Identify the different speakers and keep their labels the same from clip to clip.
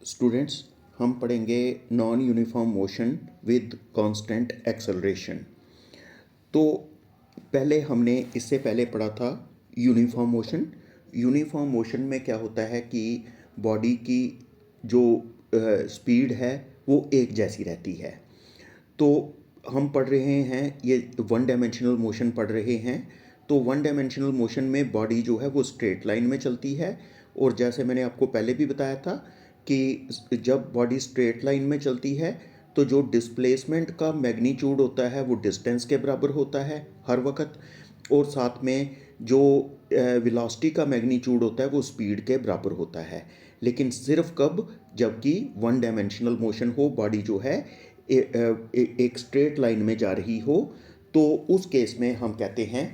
Speaker 1: Students, हम पढ़ेंगे non uniform motion with constant acceleration. तो पहले हमने इससे पहले पढ़ा था यूनिफॉर्म मोशन। यूनिफॉर्म मोशन में क्या होता है कि बॉडी की जो स्पीड है वो एक जैसी रहती है। तो हम पढ़ रहे हैं ये वन डायमेंशनल मोशन पढ़ रहे हैं। तो वन डायमेंशनल मोशन में बॉडी जो है वो स्ट्रेट लाइन में चलती है। और जैसे मैंने आपको पहले भी बताया था कि जब बॉडी स्ट्रेट लाइन में चलती है तो जो डिस्प्लेसमेंट का मैग्नीट्यूड होता है वो डिस्टेंस के बराबर होता है हर वक्त। और साथ में जो वेलोसिटी का मैग्नीट्यूड होता है वो स्पीड के बराबर होता है। लेकिन सिर्फ कब, जबकि वन डायमेंशनल मोशन हो, बॉडी जो है एक स्ट्रेट लाइन में जा रही हो, तो उस केस में हम कहते हैं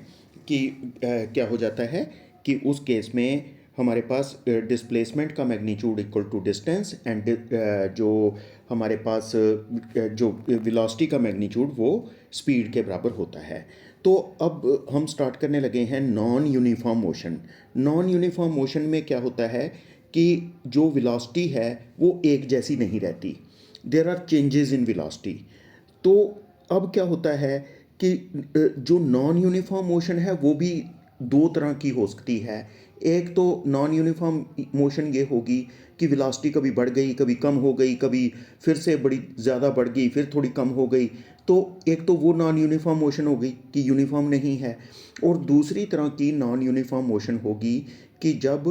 Speaker 1: कि क्या हो जाता है कि उस केस में हमारे पास डिस्प्लेसमेंट का magnitude equal to distance and जो हमारे पास जो वेलोसिटी का मैग्नीट्यूड वो स्पीड के बराबर होता है। तो अब हम स्टार्ट करने लगे हैं non uniform motion. Non uniform motion में क्या होता है कि जो वेलोसिटी है वो एक जैसी नहीं रहती, there are changes in velocity. तो अब क्या होता है कि जो नॉन यूनिफॉर्म मोशन है वो भी दो तरह की हो सकती है। एक तो नॉन यूनिफॉर्म मोशन ये होगी कि वेलोसिटी कभी बढ़ गई, कभी कम हो गई, कभी फिर से बड़ी ज़्यादा बढ़ गई, फिर थोड़ी कम हो गई। तो एक तो वो नॉन यूनिफॉर्म मोशन हो गई कि यूनिफॉर्म नहीं है। और दूसरी तरह की नॉन यूनिफॉर्म मोशन होगी कि जब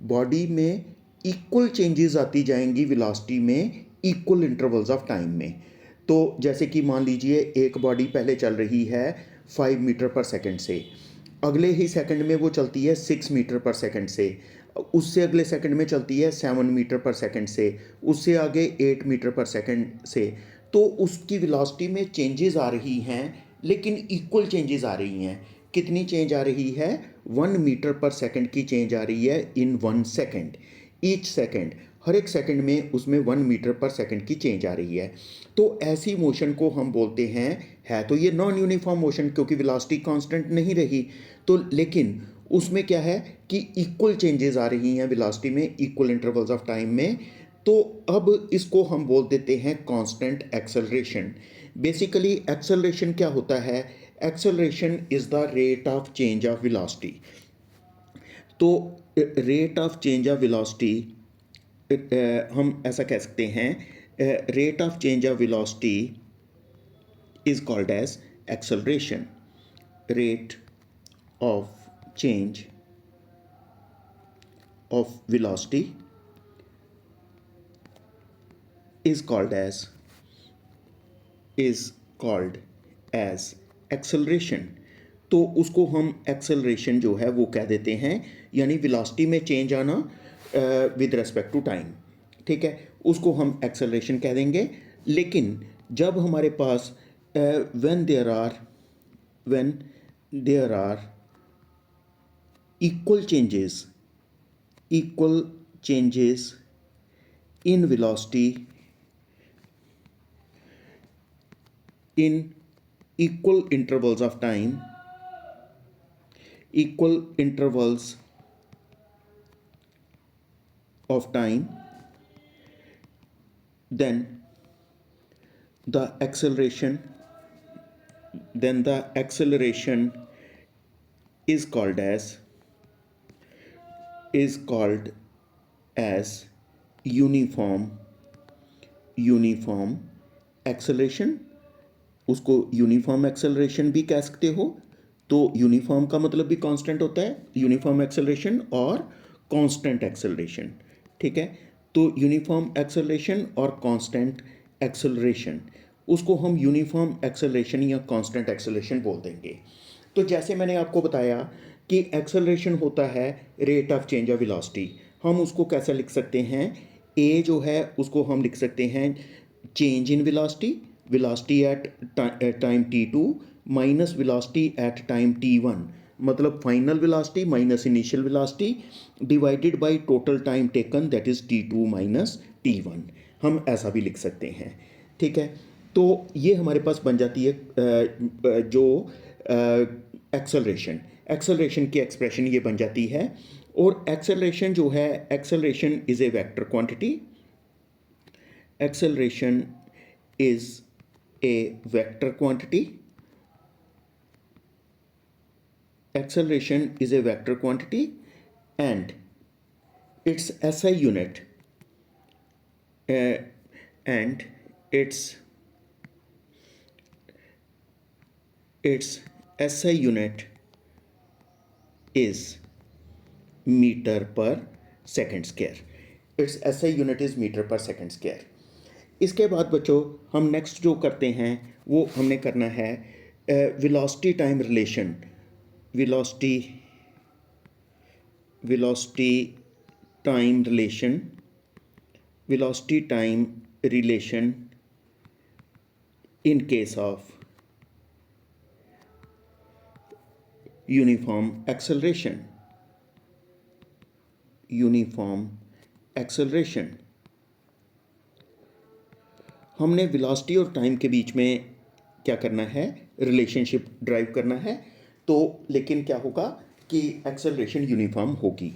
Speaker 1: बॉडी में इक्वल चेंजेस आती जाएंगी वेलोसिटी में इक्वल इंटरवल्स ऑफ टाइम में। तो जैसे कि मान लीजिए एक बॉडी पहले चल रही है 5 मीटर पर सेकंड से, अगले ही सेकंड में वो चलती है 6 मीटर पर सेकंड से, उससे अगले सेकंड में चलती है 7 मीटर पर सेकंड से, उससे आगे 8 मीटर पर सेकंड से। तो उसकी वेलोसिटी में चेंजेस आ रही हैं, लेकिन इक्वल चेंजेस आ रही हैं। कितनी चेंज आ रही है? 1 मीटर पर सेकंड की चेंज आ रही है इन 1 सेकंड। ईच सेकंड, हर एक सेकंड में उसमें 1 मीटर पर सेकंड की चेंज आ रही है। तो ऐसी मोशन को हम बोलते हैं, है तो ये नॉन यूनिफॉर्म मोशन क्योंकि वेलोसिटी कांस्टेंट नहीं रही। तो लेकिन उसमें क्या है कि इक्वल चेंजेस आ रही हैं वेलोसिटी में इक्वल इंटरवल्स ऑफ टाइम में। तो अब इसको हम बोल देते हैं कांस्टेंट एक्सेलरेशन। बेसिकली एक्सेलरेशन क्या होता है? Acceleration is the rate of change of velocity. तो rate of change of velocity, हम ऐसा कह सकते हैं, rate of change of velocity is called as acceleration. Rate of change of velocity is called as acceleration। तो उसको हम acceleration जो है वो कह देते हैं, यानी वेलोसिटी में चेंज आना विद रिस्पेक्ट टू टाइम। ठीक है, उसको हम एक्सेलरेशन कह देंगे। लेकिन जब हमारे पास when there are equal changes in velocity in equal intervals of time, equal intervals of time, then the acceleration is called as uniform acceleration. उसको यूनिफॉर्म एक्सेलरेशन भी कह सकते हो। तो यूनिफॉर्म का मतलब भी कांस्टेंट होता है, यूनिफॉर्म एक्सेलरेशन और कांस्टेंट एक्सेलरेशन। ठीक है, तो यूनिफॉर्म एक्सेलरेशन और कांस्टेंट एक्सेलरेशन, उसको हम यूनिफॉर्म एक्सेलरेशन या कांस्टेंट एक्सेलरेशन बोल देंगे। तो जैसे मैंने आपको बताया कि एक्सेलरेशन होता है rate of change of velocity. हम उसको कैसे लिख सकते हैं? ए जो है उसको हम लिख सकते हैं change in velocity, velocity at time t2 minus velocity at time t1, मतलब final velocity minus initial velocity divided by total time taken, that is t2 minus t1। हम ऐसा भी लिख सकते हैं। ठीक है, तो ये हमारे पास बन जाती है जो एक्सेलरेशन की एक्सप्रेशन ये बन जाती है। और एक्सेलरेशन जो है, acceleration is a vector quantity. acceleration is a vector quantity. Acceleration is a vector quantity and its SI unit and its SI unit is meter per second square. Its SI unit is meter per second square. इसके बाद बच्चों हम next जो करते हैं वो हमने करना है velocity time relation. velocity time relation in case of uniform acceleration. हमने वेलोसिटी और टाइम के बीच में क्या करना है, रिलेशनशिप ड्राइव करना है. तो लेकिन क्या होगा कि एक्सेलरेशन यूनिफॉर्म होगी.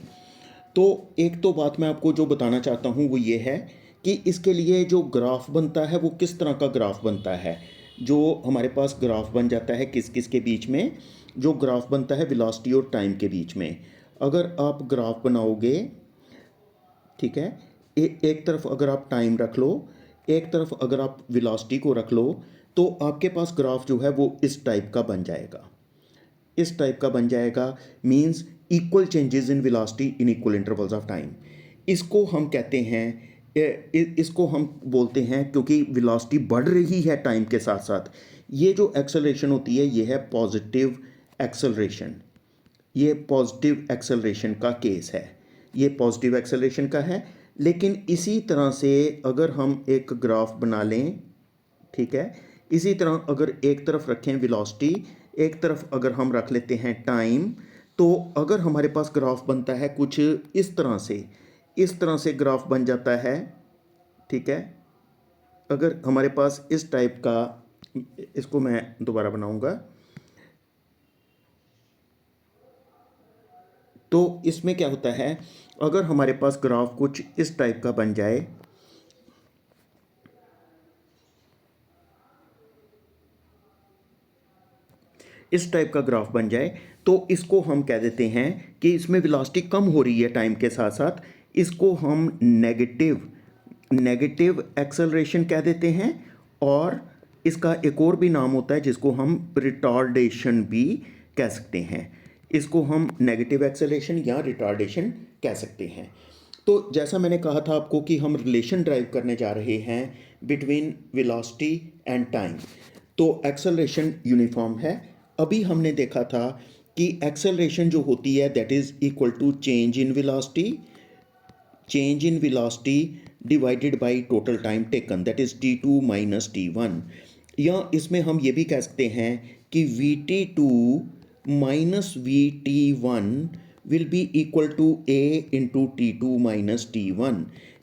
Speaker 1: तो एक तो बात मैं आपको जो बताना चाहता हूँ वो ये है कि इसके लिए जो ग्राफ बनता है वो किस तरह का ग्राफ बनता है. जो हमारे पास ग्राफ बन जाता है किस किस के बीच में, जो ग्राफ बनता है वेलोसिटी और टाइम के बीच में. अगर आप ग्राफ बनाओगे, ठीक है, एक तरफ अगर आप टाइम रख लो, एक तरफ अगर आप वेलोसिटी को रख लो, तो आपके पास ग्राफ जो है वो इस टाइप का बन जाएगा. Means equal changes in velocity in equal intervals of time. इसको हम कहते हैं, इसको हम बोलते हैं क्योंकि वेलोसिटी बढ़ रही है टाइम के साथ साथ. ये जो एक्सेलरेशन होती है ये है पॉजिटिव एक्सेलरेशन. ये पॉजिटिव एक्सेलरेशन का केस है, ये पॉजिटिव एक्सेलरेशन का है. लेकिन इसी तरह से अगर हम एक ग्राफ बना लें, ठीक है, इसी तरह अगर एक तरफ रखें वेलोसिटी, एक तरफ अगर हम रख लेते हैं टाइम, तो अगर हमारे पास ग्राफ बनता है कुछ इस तरह से ग्राफ बन जाता है, ठीक है. अगर हमारे पास इस टाइप का, इसको मैं दोबारा बनाऊंगा, तो इसमें क्या होता है, अगर हमारे पास ग्राफ कुछ इस टाइप का बन जाए, इस टाइप का ग्राफ बन जाए, तो इसको हम कह देते हैं कि इसमें वेलोसिटी कम हो रही है टाइम के साथ साथ. इसको हम नेगेटिव एक्सेलरेशन कह देते हैं. और इसका एक और भी नाम होता है जिसको हम रिटार्डेशन भी कह सकते हैं. इसको हम नेगेटिव एक्सेलरेशन या रिटार्डेशन कह सकते हैं. तो जैसा मैंने कहा था आपको कि हम रिलेशन ड्राइव करने जा रहे हैं बिटवीन वेलोसिटी एंड टाइम. तो एक्सेलरेशन यूनिफॉर्म है. अभी हमने देखा था कि एक्सेलरेशन जो होती है that is equal to change in velocity divided by total time taken, that is t2 minus t1. या इसमें हम ये भी कह सकते हैं कि vt2 minus vt1 will be equal to a into t2 minus t1.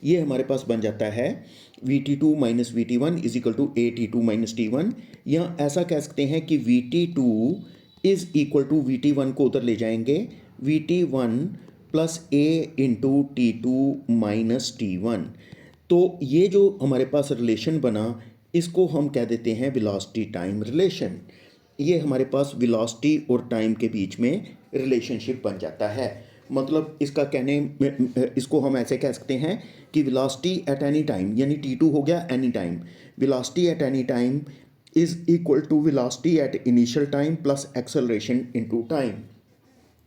Speaker 1: ये हमारे पास बन जाता है vt2 minus vt1 is equal to a t2 minus t1. या ऐसा कह सकते हैं कि vt2 is equal to vt1 को उधर ले जाएंगे, vt1 plus a into t2 minus t1. तो ये जो हमारे पास रिलेशन बना, इसको हम कह देते हैं वेलोसिटी टाइम रिलेशन. ये हमारे पास वेलोसिटी और टाइम के बीच में रिलेशनशिप बन जाता है. मतलब इसका कहने में, इसको हम ऐसे कह सकते हैं कि वेलोसिटी एट एनी टाइम, यानी t2 हो गया any time, velocity at any time is equal to velocity at initial time plus acceleration into time.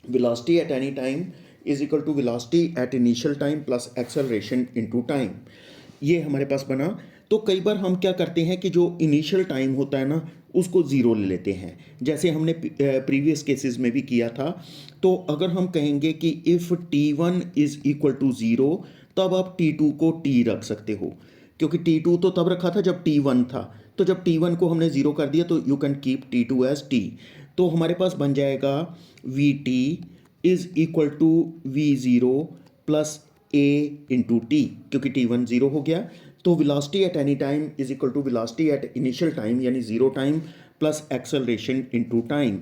Speaker 1: Velocity at any time is equal to velocity at initial time plus acceleration into time. ये हमारे पास बना. तो कई बार हम क्या करते हैं कि जो इनिशियल टाइम होता है ना, उसको ज़ीरो ले लेते हैं, जैसे हमने प्रीवियस केसेस में भी किया था. तो अगर हम कहेंगे कि if t1 is equal to zero, तब आप t2 को t रख सकते हो, क्योंकि t2 तो तब रखा था जब t1 था. तो जब t1 को हमने ज़ीरो कर दिया तो you can keep t2 as t. तो हमारे पास बन जाएगा vt is equal to v0 plus a into t, क्योंकि t1 ज़ीरो हो गया. तो velocity at any time is equal to velocity at initial time यानी zero time plus acceleration into time.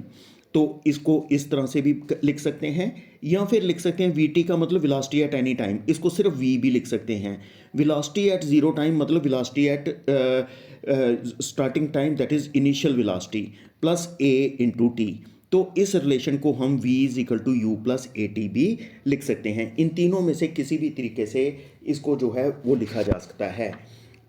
Speaker 1: तो इसको इस तरह से भी लिख सकते हैं, या फिर लिख सकते हैं वी टी का मतलब वेलोसिटी एट एनी टाइम, इसको सिर्फ वी भी लिख सकते हैं। वेलोसिटी एट ज़ीरो टाइम मतलब velocity at starting time that is initial velocity plus a into t. तो इस रिलेशन को हम v is equal to u plus a t भी लिख सकते हैं। इन तीनों में से किसी भी तरीके से इसको जो है वो लिखा जा सकता है,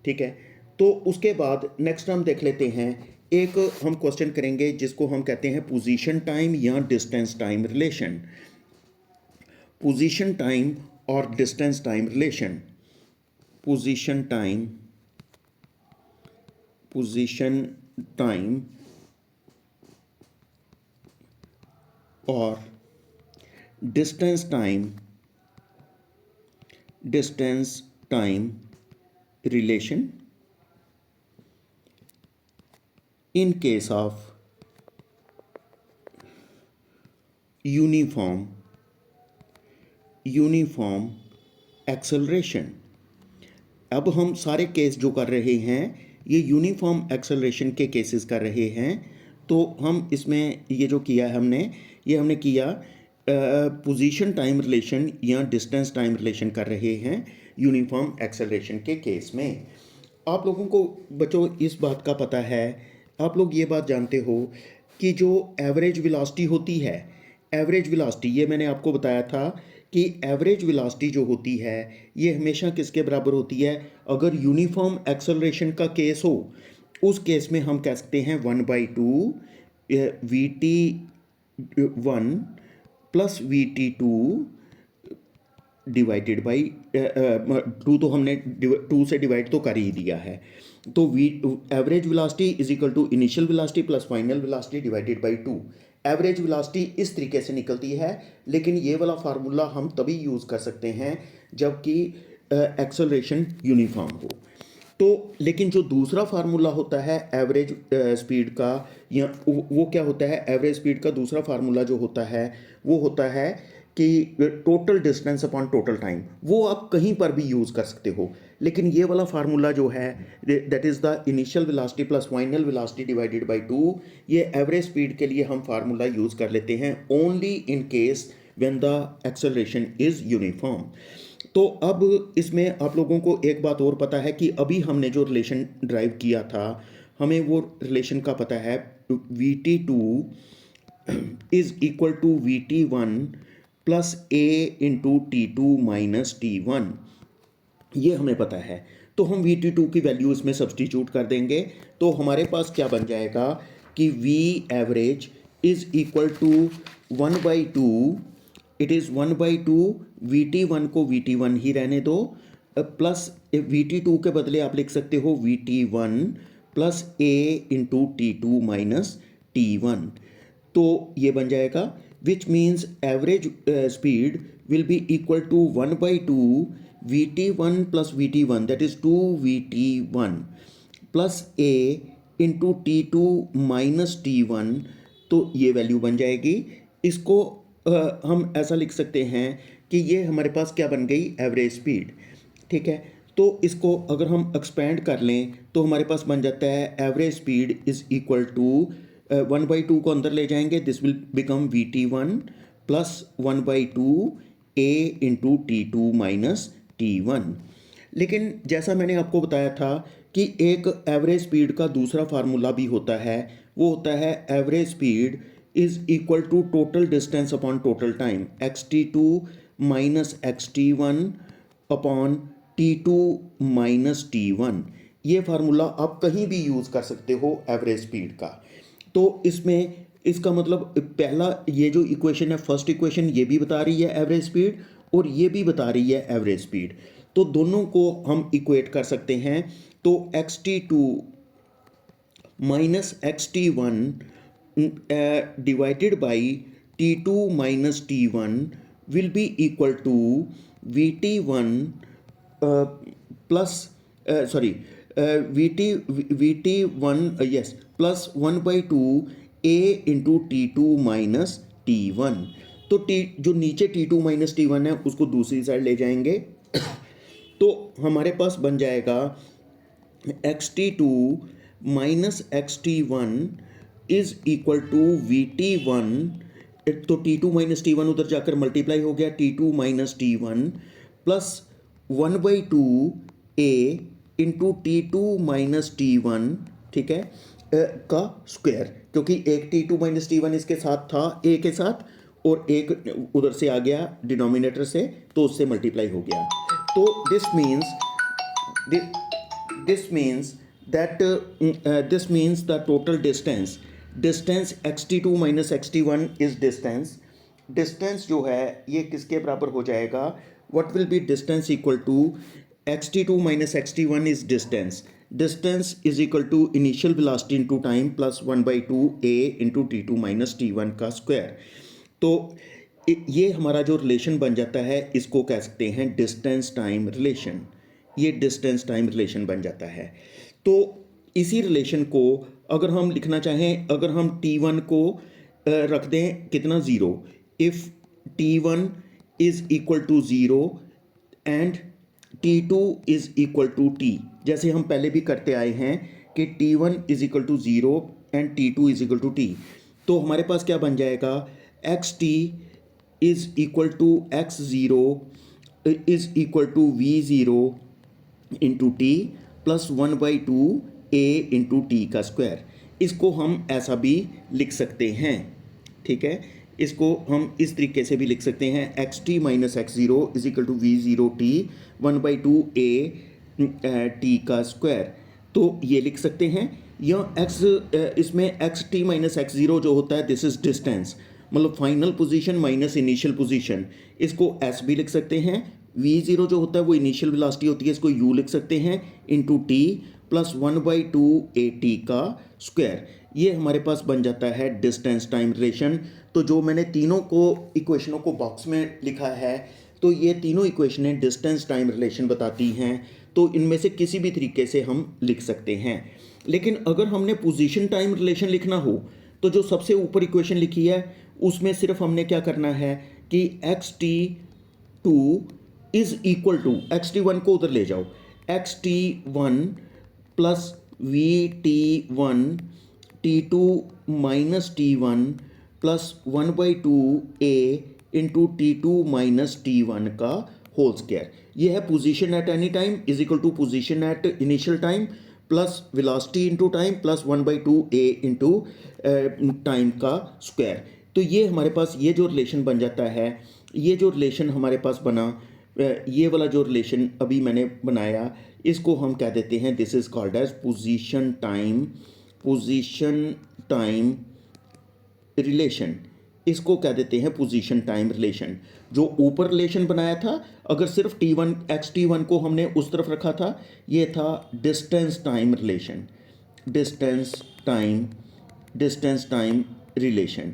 Speaker 1: ठीक है। तो उसके बाद नेक्स्ट हम देख लेते हैं, एक हम क्वेश्चन करेंगे जिसको हम कहते हैं पोजीशन टाइम या distance time relation. Position time और distance time relation. Position time और distance time relation in case of uniform acceleration। अब हम सारे केस जो कर रहे हैं ये यूनिफॉर्म एक्सेलरेशन के केसेस कर रहे हैं। तो हम इसमें ये जो किया है हमने किया पोजीशन टाइम रिलेशन या डिस्टेंस टाइम रिलेशन कर रहे हैं यूनिफॉर्म एक्सेलरेशन के केस में। आप लोगों को बच्चों इस बात का पता है, आप लोग ये बात जानते हो कि जो एवरेज वेलोसिटी होती है, एवरेज वेलोसिटी ये मैंने आपको बताया था कि एवरेज वेलोसिटी जो होती है ये हमेशा किसके बराबर होती है। अगर यूनिफॉर्म एक्सेलरेशन का केस हो उस केस में हम कह सकते हैं 1/2 VT1 plus VT2 divided by 2, तो हमने 2 से डिवाइड तो कर ही दिया है। तो average velocity is equal to initial velocity plus final velocity divided by 2। Average velocity इस तरीके से निकलती है, लेकिन ये वाला फार्मूला हम तभी यूज़ कर सकते हैं जबकि एक्सेलरेशन यूनिफॉर्म हो। तो लेकिन जो दूसरा फार्मूला होता है एवरेज स्पीड का, या वो क्या होता है, एवरेज स्पीड का दूसरा फार्मूला जो होता है वो होता है कि total distance upon total time. वो आप कहीं पर भी यूज़ कर सकते हो, लेकिन ये वाला फार्मूला जो है that is the initial velocity plus final velocity divided bye 2, ये एवरेज स्पीड के लिए हम फार्मूला यूज़ कर लेते हैं only in case when the acceleration is uniform. तो अब इसमें आप लोगों को एक बात और पता है कि अभी हमने जो रिलेशन ड्राइव किया था हमें वो रिलेशन का पता है, VT2 is equal to VT1 plus A into T2 minus T1, ये हमें पता है। तो हम VT2 की वैल्यू इसमें सब्सटीट्यूट कर देंगे, तो हमारे पास क्या बन जाएगा कि V average is equal to 1/2, it is 1/2 VT1 को VT1 ही रहने दो, प्लस VT2 के बदले आप लिख सकते हो VT1 plus A into T2 minus T1। तो ये बन जाएगा which means average speed will be equal to 1/2 VT1 plus VT1, that is 2 VT1 plus A into T2 minus T1। तो ये वैल्यू बन जाएगी। इसको हम ऐसा लिख सकते हैं कि ये हमारे पास क्या बन गई, एवरेज स्पीड, ठीक है। तो इसको अगर हम एक्सपेंड कर लें तो हमारे पास बन जाता है average speed is equal to 1/2 को अंदर ले जाएंगे, this will become VT1 plus 1/2 A into T2 minus T1। लेकिन जैसा मैंने आपको बताया था कि एक एवरेज स्पीड का दूसरा फार्मूला भी होता है, वो होता है average speed is equal to total distance upon total time, XT2 minus XT1 upon T2 minus T1। ये फार्मूला आप कहीं भी यूज़ कर सकते हो एवरेज स्पीड का। तो इसमें इसका मतलब पहला ये जो इक्वेशन है, फर्स्ट इक्वेशन ये भी बता रही है एवरेज स्पीड और ये भी बता रही है एवरेज स्पीड, तो दोनों को हम इक्वेट कर सकते हैं। तो XT2 minus XT1 divided by T2 minus T1 will be equal to VT1 plus VT1 yes plus 1/2 A into T2 minus T1। तो जो नीचे T2 माइनस T1 है उसको दूसरी साइड ले जाएंगे तो हमारे पास बन जाएगा XT2 minus XT1 is equal to V T one, तो T two minus T one उधर जाकर मल्टीप्लाई हो गया, T two minus T one plus 1/2 A into T two minus T one, ठीक है, का स्क्वायर, क्योंकि एक T two minus T one इसके साथ था ए के साथ और एक उधर से आ गया डिनोमिनेटर से, तो उससे मल्टीप्लाई हो गया। तो this means that this means the total distance xt2 minus xt1 is distance जो है ये किसके बराबर हो जाएगा, what will be distance equal to xt2 minus xt1 is distance is equal to initial velocity into time plus 1/2 a into t2 minus t1 का square. तो ये हमारा जो रिलेशन बन जाता है इसको कह सकते हैं डिस्टेंस टाइम रिलेशन, ये डिस्टेंस टाइम रिलेशन बन जाता है। तो इसी रिलेशन को अगर हम लिखना चाहें, अगर हम T1 को रख दें कितना, zero, if T1 is equal to zero and T2 is equal to T, जैसे हम पहले भी करते आए हैं कि T1 is equal to zero and T2 is equal to T, तो हमारे पास क्या बन जाएगा, xt is equal to x zero is equal to v zero into T plus 1/2 a into T का स्क्वायर। इसको हम ऐसा भी लिख सकते हैं, ठीक है, इसको हम इस तरीके से भी लिख सकते हैं, X T minus X zero is equal to V zero T 1/2 a T का स्क्वायर। तो ये लिख सकते हैं, या एक्स इसमें X T minus X zero जो होता है दिस इज़ डिस्टेंस, मतलब final position minus initial position, इसको एस भी लिख सकते हैं। वी ज़ीरो जो होता है वो इनिशियल वेलोसिटी होती है, इसको यू लिख सकते हैं into T plus 1/2 A T का स्क्वायर। ये हमारे पास बन जाता है डिस्टेंस टाइम रिलेशन। तो जो मैंने तीनों को इक्वेशनों को बॉक्स में लिखा है, तो ये तीनों इक्वेशनें डिस्टेंस टाइम रिलेशन बताती हैं, तो इनमें से किसी भी तरीके से हम लिख सकते हैं। लेकिन अगर हमने पोजीशन टाइम रिलेशन लिखना हो तो जो सबसे ऊपर इक्वेशन लिखी है उसमें सिर्फ हमने क्या करना है कि X T two is equal to, X T one को उधर ले जाओ, X T one plus V T one T two minus T one plus 1/2 A into T two minus T one का होल स्क्वायर। ये है position at any time is equal to position at initial time plus velocity into time plus 1/2 A into time का square. तो ये हमारे पास ये जो relation बन जाता है, ये जो रिलेशन हमारे पास बना, ये वाला जो रिलेशन अभी मैंने बनाया, इसको हम कह देते हैं this is called as position time relation, इसको कह देते हैं पोजीशन टाइम रिलेशन। जो ऊपर रिलेशन बनाया था, अगर सिर्फ T1 एक्स T1 को हमने उस तरफ रखा था, ये था distance time relation, distance time relation,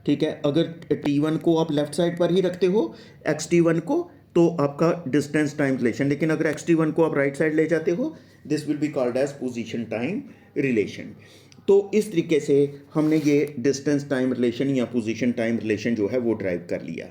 Speaker 1: ठीक है। अगर T1 को आप लेफ्ट साइड पर ही रखते हो एक्स T1 को, तो आपका डिस्टेंस टाइम रिलेशन, लेकिन अगर एक्स T1 को आप राइट साइड ले जाते हो this will be called as position time relation. तो इस तरीके से हमने ये डिस्टेंस टाइम रिलेशन या पोजीशन टाइम रिलेशन जो है वो ड्राइव कर लिया।